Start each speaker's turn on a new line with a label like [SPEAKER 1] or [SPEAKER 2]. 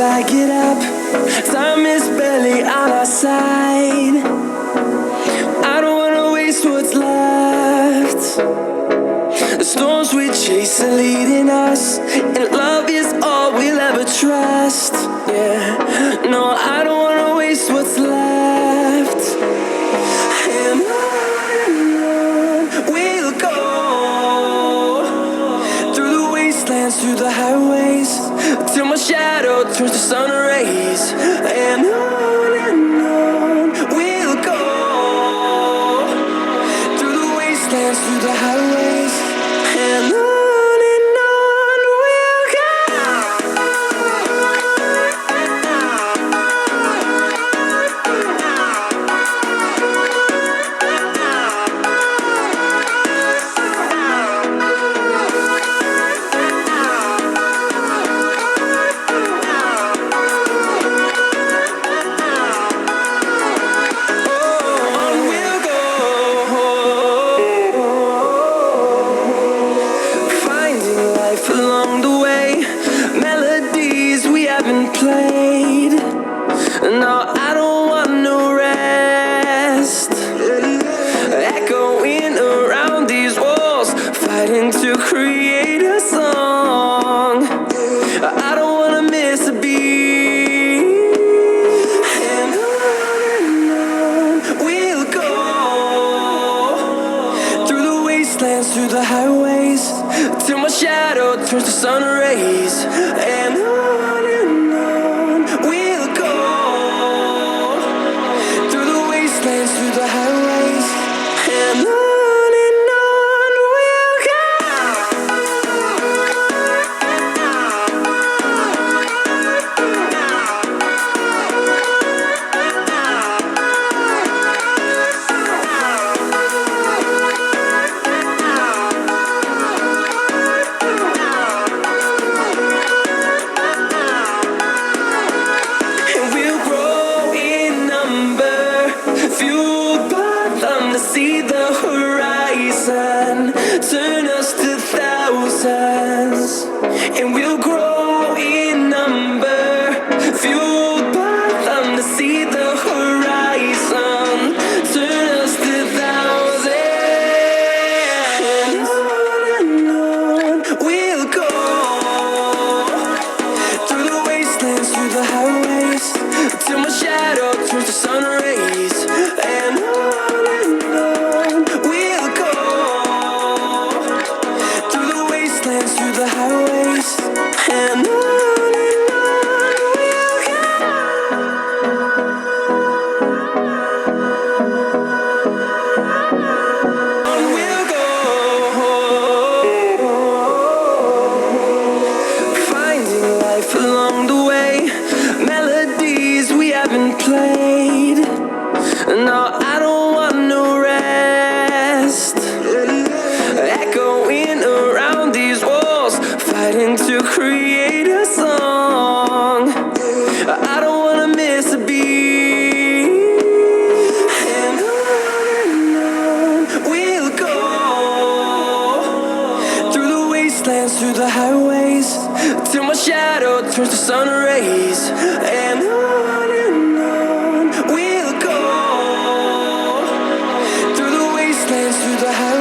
[SPEAKER 1] I get up. Time is barely on our side. I don't wanna waste what's left. The storms we chase are leading us, and love is all we'll ever trust. Yeah, no, I don't wanna waste what's left. And on we'll go, through the wastelands, through the highways, till my shadow turns to sun rays. And on we'll go, through the wastelands, through the highways, and on we'll go. Along the way, melodies we haven't played. No, I don't want no rest. Echoing around these walls, fighting to create a song. I don't wanna miss a beat. And on we'll go, through the wastelands, through the highways, till my shadow turns to sun rays. And on we'll go, through the wastelands, through the highways, and on we'll go. Fueled by them to see the horizon, turn us to thousands, and we'll grow in number. Fueled by them to see the horizon, turn us to thousands. And on we'll go, through the wastelands, through the highways, till my shadow turns to sun rays. And on we'll go, through the wastelands, through the highways, and on we'll go. On we'll go, finding life along the way, melodies we haven't played. No, I don't want no rest. Echoing around these walls, fighting to create a song. I don't wanna miss a beat. And on we'll go, through the wastelands, through the highways, till my shadow turns to sun rays. And on we'll go, through the wastelands, through the highways.